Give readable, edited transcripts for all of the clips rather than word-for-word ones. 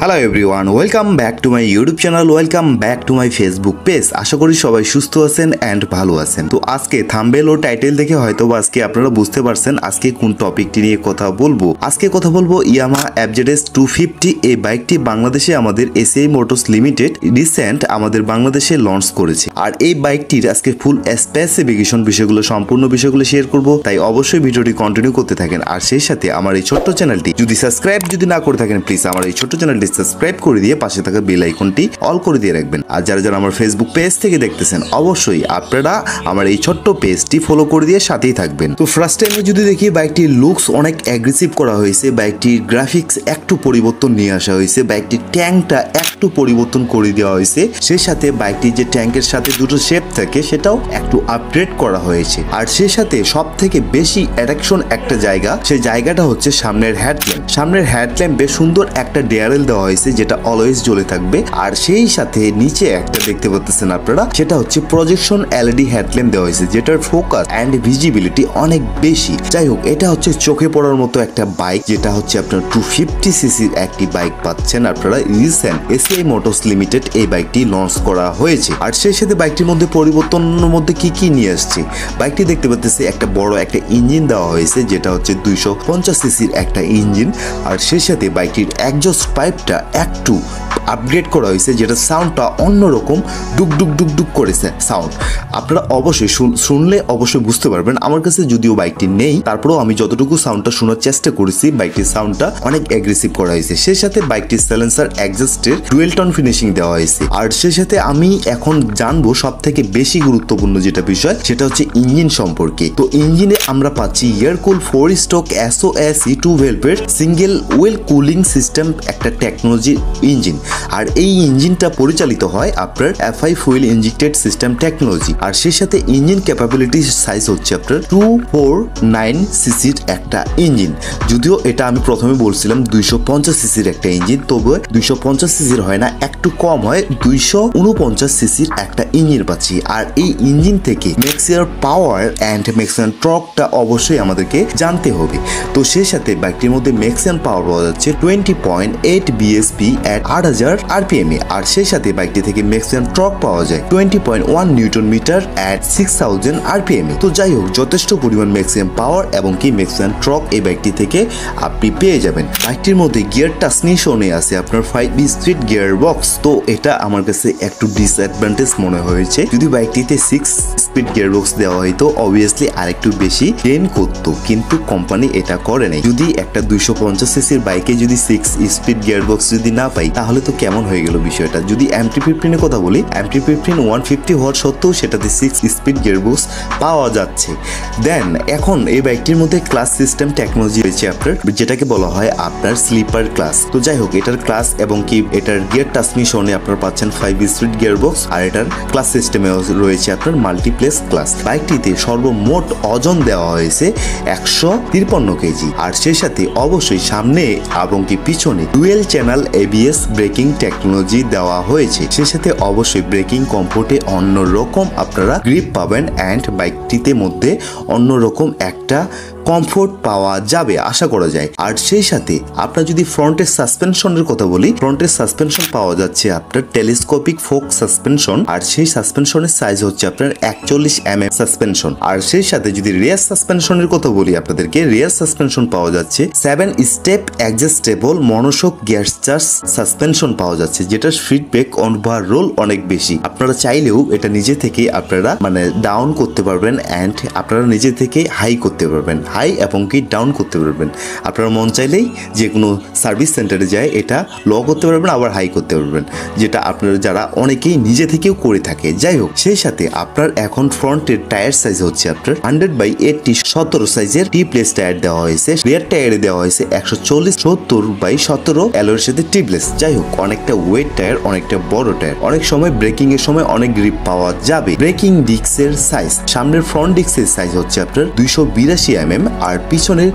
Hello everyone, welcome back to my YouTube channel, welcome back to my Facebook page. আশা করি সবাই সুস্থ আছেন অ্যান্ড ভালো আছেন। তো আজকে থাম্বনেল ও টাইটেল দেখে হয়তো আজকে আপনারা বুঝতে পারছেন আজকে কোন টপিকটি নিয়ে কথা বলবো। আজকে কথা বলবো ইয়ামাহা FZS 250। এই বাইকটি বাংলাদেশে আমাদের এসিআই মোটরস লিমিটেড রিসেন্ট আমাদের বাংলাদেশে লঞ্চ করেছে। আর এই বাইকটির আজকে ফুল স্পেসিফিকেশন বিষয়গুলো সম্পূর্ণ বিষয়গুলো শেয়ার করব, তাই অবশ্যই ভিডিওটি কন্টিনিউ করতে থাকেন। আর সেই সাথে আমার এই ছোট্ট চ্যানেলটি যদি সাবস্ক্রাইব না করে থাকেন, প্লিজ আমার এই ছোট্ট চ্যানেলটি সাবস্ক্রাইব করে দিয়ে পাশে থাকা বেল আইকনটি অল করে দিয়ে রাখবেন। আর যারা যারা আমার ফেসবুক পেজ থেকে দেখতেছেন, অবশ্যই আপনারা আমার এই ছোট্ট পেজটি ফলো করে দিয়ে সাথেই থাকবেন। তো ফার্স্ট টাইমে যদি দেখি বাইকটির লুকস অনেক অ্যাগ্রেসিভ করা হয়েছে, বাইকটির গ্রাফিক্স একটু পরিবর্তন নিয়ে আসা হয়েছে, বাইকটির ট্যাঙ্কটা একটু পরিবর্তন করে দেওয়া হয়েছে, সেই সাথে বাইকটির যে ট্যাঙ্কের সাথে দুটো শেপ থাকে সেটাও একটু আপগ্রেড করা হয়েছে। আর সেই সাথে সব থেকে বেশি অ্যাট্রাকশন একটা জায়গা, সেই জায়গাটা হচ্ছে সামনের হেডল্যাম্প। সামনের হেডল্যাম্পে সুন্দর একটা ডিআরএল দেওয়া হয়েছে যেটা অলওয়েজ জ্বলে থাকবে। আর সেই সাথে নিচে একটা দেখতে পাচ্ছেন আপনারা, সেটা হচ্ছে প্রজেকশন এলইডি হেডল্যাম্প দেওয়া হয়েছে, যেটার ফোকাস এন্ড ভিজিবিলিটি অনেক বেশি। যাই হোক, এটা হচ্ছে চোখে পড়ার মতো একটা বাইক, যেটা হচ্ছে আপনার 250 সিসির একটি বাইক পাচ্ছেন আপনারা। রিসেন্ট এসিআই মোটরস লিমিটেড এই বাইকটি লঞ্চ করা হয়েছে। আর সেই সাথে বাইকটির মধ্যে পরিবর্তনের মধ্যে কি নিয়ে আসছে, বাইকটি দেখতে পাচ্ছেন একটা বড় একটা ইঞ্জিন দেওয়া হয়েছে, যেটা হচ্ছে 250 সিসির একটা ইঞ্জিন। আর সেই সাথে বাইকটির এক্সজস্ট পাইপটা একটু আপগ্রেড করা হয়েছে, যেটা সাউন্ডটা অন্যরকম ডুক ডুক ডুক ডুক করেছে সাউন্ড। আপনারা অবশ্যই শুনলে অবশ্যই বুঝতে পারবেন। আমার কাছে যদিও বাইকটি নেই, তারপরেও আমি যতটুকু সাউন্ডটা শোনার চেষ্টা করেছি, বাইকটির সাউন্ডটা অনেক অ্যাগ্রেসিভ করা হয়েছে। সেই সাথে বাইকটির সাইলেন্সার এক্সজস্টের ডুয়েল টোন ফিনিশিং দেওয়া হয়েছে। আর সেই সাথে আমি এখন জানবো সব থেকে বেশি গুরুত্বপূর্ণ যেটা বিষয়, সেটা হচ্ছে ইঞ্জিন সম্পর্কে। তো ইঞ্জিনে আমরা পাচ্ছি air cool 4 stroke SOSE 2 valve single oil cooling system একটা টেকনোলজি ইঞ্জিন। আর এই ইঞ্জিনটা পরিচালিত হয় আপনার FI fuel injected system technology. আর সেই সাথে ইঞ্জিন ক্যাপাবিলিটি সাইজ হচ্ছে আপনার 249 সিসির একটা ইঞ্জিন। যদিও এটা আমি প্রথমে বলছিলাম 250 সিসির একটা ইঞ্জিন, তবে 250 সিসির হয় না, একটু কম হয়, 249 সিসির একটা ইঞ্জিন পাচ্ছি। আর এই ইঞ্জিন থেকে ম্যাক্সিমাম পাওয়ার অ্যান্ড ম্যাক্সিমাম টর্কটা অবশ্যই আমাদেরকে জানতে হবে। তো সেই সাথে বাইকটির মধ্যে ম্যাক্সিমাম পাওয়ার পাওয়া যাচ্ছে 20.8 bhp at 8000 rpm এ। আর সেই সাথে বাইকটি থেকে ম্যাক্সিমাম টর্ক পাওয়া যায় 20.1 নিউটন মিটার at 6000 rpm এ। তো যাই হোক, যথেষ্ট পরিমাণ ম্যাক্সিমাম পাওয়ার এবং কি ম্যাক্সিমাম টর্ক এই বাইকটি থেকে আপনি পেয়ে যাবেন। বাইকটির মধ্যে গিয়ার ট্রান্সমিশনে আছে আপনার 5 স্পিড গিয়ার বক্স। তো এটা আমার কাছে একটু ডিসঅ্যাডভান্টেজ মনে হয়েছে। যদি বাইকটিতে 6 স্পিড গিয়ার বক্স দেওয়া হয়তো অবভিয়াসলি আরেকটু বেশি ট্রেন করতো, কিন্তু কোম্পানি এটা করে নাই। যদি একটা 250 সিসির বাইকে যদি 6 স্পিড গিয়ার বক্স যদি না পাই, তাহলে তো কেমন হয়ে গেল বিষয়টা। যদি MT-15 এর কথা বলি, MT-15 150 হওয়ার সত্ত্বেও সেটাতে 6 স্পিড গিয়ার বক্স পাওয়া যাচ্ছে। দেন এখন এই বাইকটির মধ্যে ক্লাস সিস্টেম টেকনোলজি রয়েছে আপনার, যেটাকে বলা হয় আপনার স্লিপার ক্লাস। তো যাই হোক, এটার ক্লাস এবং কি এটার গিয়ার ট্রান্সমিশনে আপনারা পাচ্ছেন 5 স্পিড গিয়ার বক্স। আর এটার ক্লাস সিস্টেমে রয়েছে আপনার মাল্টিপ্লেক্স ক্লাস। বাইকটিতে সর্বমোট ওজন দেওয়া হয়েছে 153 কেজি। আর সেই সাথে অবশ্যই সামনে এবং কি পিছনে dual channel ABS breaking technology দেওয়া হয়েছে। সেই সাথে অবশ্যই ব্রেকিং কমফোর্টে অন্যরকম আপনারা গ্রিপ পাবেন অ্যান্ড বাইকটিতে মধ্যে অন্যরকম একটা কমফোর্ট পাওয়া যাবে আশা করা যায়। আর সেই সাথে আপনার যদি ফ্রন্টের সাসপেনশনের কথা বলি, ফ্রন্টের সাসপেনশন পাওয়া যাচ্ছে আপনার টেলিস্কোপিক ফোক সাসপেনশন। আর সেই সাসপেনশনের সাইজ হচ্ছে আপনার 41 mm সাসপেনশন। আর সেই সাথে যদি রিয়ার সাসপেনশনের কথা বলি আপনাদেরকে, রিয়ার সাসপেনশন পাওয়া যাচ্ছে 7 step adjustable monoshock gear charge suspension পাওয়া যাচ্ছে, যেটার ফিডব্যাক ওভারঅল অনেক বেশি। আপনারা চাইলেও এটা নিজে থেকে আপনারা ডাউন করতে পারবেন অ্যান্ড আপনারা নিজে থেকে হাই করতে পারবেন, হাই এবং কি ডাউন করতে পারবেন। আপনারা মন চাইলেই যে কোনো সার্ভিস সেন্টারে যায় এটা লো করতে পারবেন, আবার হাই করতে পারবেন, যেটা আপনারা যারা অনেকেই নিজে থেকেও করে থাকে। যাই হোক, সেই সাথে আপনার এখন ফ্রন্টের টায়ার সাইজ হচ্ছে আপনার 100/80 17 সাইজের টিপ্লেস টায়ার দেওয়া হয়েছে। রিয়ার টায়ারে দেওয়া হয়েছে 140/70 অ্যালয়ের সাথে টিপলেস। যাই হোক, অনেকটা ওয়েট টায়ার, অনেকটা বড় টায়ার। অনেক সময় ব্রেকিং এর সময় অনেক গ্রিপ পাওয়া যাবে। ব্রেকিং ডিস্কের সাইজ, সামনের ফ্রন্ট ডিস্কের সাইজ হচ্ছে আপনার 282 mm আর পিছনের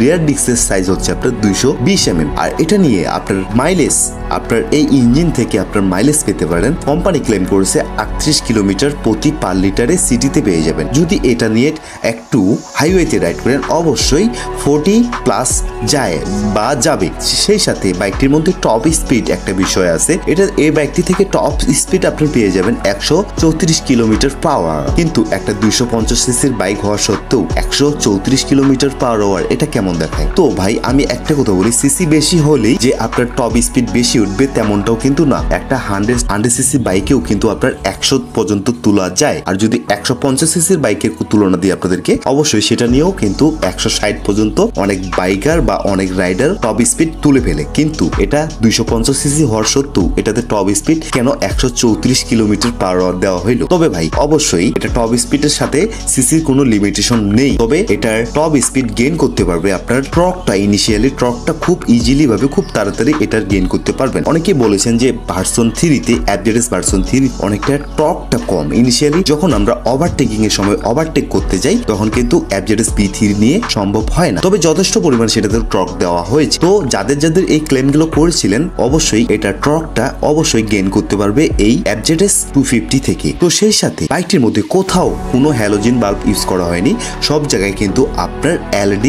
রিয়ার ডিস্কের সাইজ হচ্ছে আপনার 220 আর এটা নিয়ে আপনার মাইলেজ, আপনার এই ইঞ্জিন থেকে আপনার মাইলেজ পেতে পারেন। কোম্পানি ক্লেম করেছে 38 কিলোমিটার প্রতি পার লিটারে সিটিতে পেয়ে যাবেন। যদি এটা নিয়ে একটু হাইওয়েতে রাইড করেন অবশ্যই 40+ যায় বা যাবে। সেই সাথে বাইকটির মধ্যে টপ স্পিড একটা বিষয় আছে, এটা এই বাইকটি থেকে টপ স্পিড আপনি পেয়ে যাবেন 134 কিলোমিটার পার আওয়ার। কিন্তু একটা 250 সিসির বাইক হওয়া সত্ত্বেও 134 কিলোমিটার পার আওয়ার এটা কেমন দেখায়? তো ভাই আমি একটা কথা বলি, সিসি বেশি হলেই যে আপনার টপ স্পিড বেশি উঠবে তেমনটাও কিন্তু না। একটা 100 সিসি বাইকেও কিন্তু আপনার 100 পর্যন্ত তোলা যায়। আর যদি 150 সিসির বাইকের তুলনা দিয়ে আপনাদেরকে, অবশ্যই সেটা নিয়েও কিন্তু 160 পর্যন্ত অনেক বাইকার বা অনেক রাইডার টপ স্পিড তুলে ফেলে। কিন্তু এটা 250 সিসি হওয়ার সত্ত্বেও এটাতে টপ স্পিড কেন 134 কিলোমিটার পার আওয়ার দেওয়া হইলো? তবে ভাই অবশ্যই এটা টপ স্পিডের সাথে সিসির কোনো লিমিটেশন নেই। তবে এটার টপ স্পিড গেইন করতে পারবে আপনার টর্কটা, ইনিশিয়ালি টর্কটা খুব ইজিলি ভাবে খুব তাড়াতাড়ি এটার গেইন করতে পারবেন। অনেকেই বলেছেন যে ভার্সন 3 অ্যাভারেজ ভার্সন 3 অনেকটা টর্কটা কম। ইনিশিয়ালি যখন আমরা ওভারটেকিং এর সময় ওভারটেক করতে যাই তখন কিন্তু অ্যাভারেজ B3 নিয়ে সম্ভব হয় না। তবে যথেষ্ট পরিমাণ সেটাতে টর্ক দেওয়া হয়েছে। তো যাদের এই ক্লেমগুলো করেছিলেন অবশ্যই এটা টর্কটা অবশ্যই গেইন করতে পারবে এই অ্যাভারেজ 250 থেকে। তো সেই সাথে বাইকটির মধ্যে কোথাও কোনো হ্যালোজেন বাল্ব ইউজ করা হয়নি, সব জায়গায় কিন্তু আপনার LED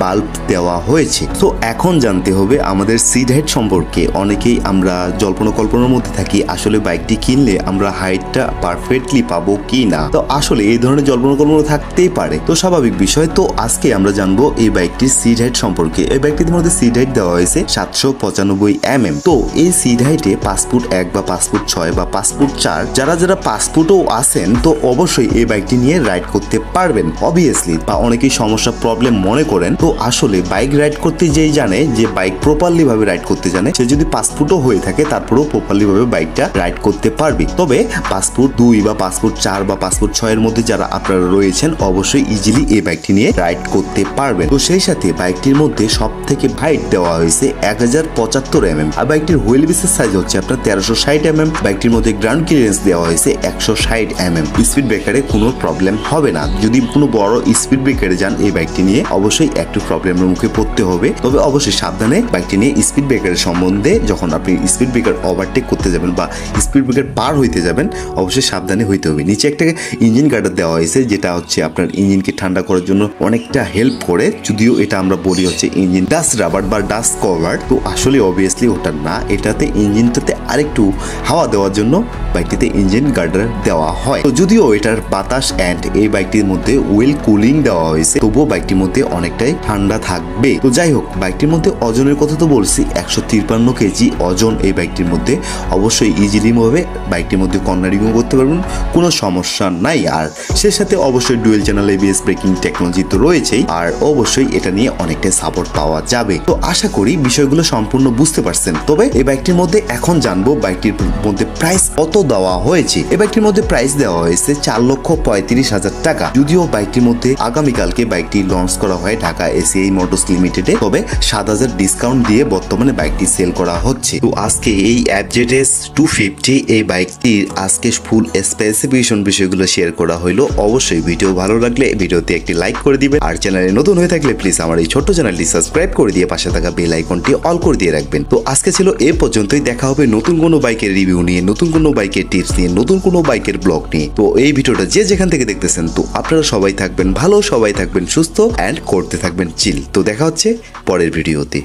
বাল্ব দেওয়া হয়েছে। তো এখন জানতে হবে আমাদের সিট হাইট সম্পর্কে। অনেকেই আমরা জল্পনা কল্পনার মধ্যে থাকি আসলে বাইকটি কিনলে আমরা হাইটটা পারফেক্টলি পাবো কি না। তো আসলে এই ধরনের জল্পনা কল্পনা থাকতেই পারে, তো স্বাভাবিক বিষয়। তো আজকে আমরা জানবো এই বাইকটির সিট হাইট সম্পর্কে। এই বাইকটির মধ্যে সিট হাইট দেওয়া হয়েছে 795 mm। তো এই সিট হাইটে 5 ফুট 1 বা 5 ফুট 6 বা 5 ফুট 4 যারা 5 ফুটও আছেন তো অবশ্যই এই বাইকটি নিয়ে রাইড করতে পারবেন অবভিয়াসলি। বা অনেকেই সমস্যা প্রবলেম মনে করেন, তো আসলে বাইক রাইড করতে যেই জানে, যে বাইক প্রপারলি ভাবে রাইড করতে জানে, সে যদি 5 ফুটও হয়ে থাকে তারপরেও প্রপারলি ভাবে বাইকটা রাইড করতে পারবে। তবে 5 ফুট 2 বা 5 ফুট 4 বা 5 ফুট 6 এর মধ্যে যারা আপনারা রয়েছেন অবশ্যই ইজিলি এই বাইকটি নিয়ে রাইড করতে পারবেন। তো সেই সাথে বাইকটির মধ্যে সব থেকে হাইট দেওয়া হয়েছে 1075 mm। আর বাইকটির হুইল বেসের সাইজ হচ্ছে আপনার 1360 mm। বাইকটির মধ্যে গ্রাউন্ড ক্লিয়ারেন্স দেওয়া হয়েছে 160 mm। স্পিড ব্রেকারে কোনো প্রবলেম হবে না। যদি কোনো বড় স্পিড ব্রেকারে যান এই বাইকটি নিয়ে অবশ্যই একটু প্রবলেমের মুখে পড়তে হবে। তবে অবশ্যই সাবধানে বাইকটি নিয়ে স্পিড ব্রেকারের সম্বন্ধে, যখন আপনি স্পিড ব্রেকার ওভারটেক করতে যাবেন বা স্পিড ব্রেকার পার হইতে যাবেন অবশ্যই সাবধানে হইতে হবে। নিচে একটা ইঞ্জিন গার্ডার দেওয়া হয়েছে যেটা হচ্ছে আপনার ইঞ্জিনকে ঠান্ডা করার জন্য অনেকটা হেল্প করে, যদিও এটা আমরা বলি হচ্ছে ইঞ্জিন ডাস্ট রাবার বা ডাস্ট কভার। তো আসলে অবভিয়াসলি ওটা না, এটাতে ইঞ্জিনটাতে আরেকটু হাওয়া দেওয়ার জন্য বাইকটিতে ইঞ্জিন গার্ডার দেওয়া হয়। তো যদিও এটার বাতাস অ্যান্ড এই বাইকটির মধ্যে ওয়েল কুলিং দেওয়া হয়েছে তবুও বাইকটির মধ্যে অনেকটাই ঠান্ডা থাকবে। তো যাই হোক, বাইকটির মধ্যে ওজনের কথা তো বলছি 153 কেজি ওজন এই বাইকটির মধ্যে। অবশ্যই ইজিলি ভাবে বাইকটির মধ্যে কর্নারিংও করতে পারবেন, কোনো সমস্যা নাই। আর সে সাথে অবশ্যই dual channel ABS breaking technology তো রয়েছেই, আর অবশ্যই এটা নিয়ে অনেকটাই সাপোর্ট পাওয়া যাবে। তো আশা করি বিষয়গুলো সম্পূর্ণ বুঝতে পারছেন। তবে এই বাইকটির মধ্যে এখন জানবো বাইকটির মধ্যে প্রাইস কত দেওয়া হয়েছে। এই বাইকটির মধ্যে প্রাইস দেওয়া হয়েছে 4,35,000 টাকা। যদিও বাইকটির মধ্যে আগামীকালকে বাইকটি লঞ্চ করা হয় ঢাকা ACI মোটরস লিমিটেডে, তবে 7,000 ডিসকাউন্ট দিয়ে বর্তমানে বাইকটি সেল করা হচ্ছে। তো আজকে এই FZS 250 এই বাইকটির আজকে ফুল স্পেসিফিকেশন বিষয়গুলো শেয়ার করা হইলো। অবশ্যই ভিডিও ভালো লাগলে ভিডিওতে একটি লাইক করে দিবেন, আর চ্যানেলে নতুন হয়ে থাকলে প্লিজ আমার এই ছোট্ট চ্যানেলটি সাবস্ক্রাইব করে দিয়ে পাশে থাকা বেল আইকনটি অল করে দিয়ে রাখবেন। তো আজকে ছিল এ পর্যন্তই। দেখা হবে নতুন কোনো বাইকের রিভিউ নিয়ে, নতুন কোনো বাইকের টিপস নিয়ে, নতুন কোনো বাইকের ব্লগ নিয়ে। তো এই ভিডিওটা যে যেখান থেকে দেখতেছেন, তো আপনারা সবাই থাকবেন ভালো, সবাই থাকবেন সুস্থ অ্যান্ড করতে থাকবেন চিল। তো দেখা হচ্ছে পরের ভিডিওতে।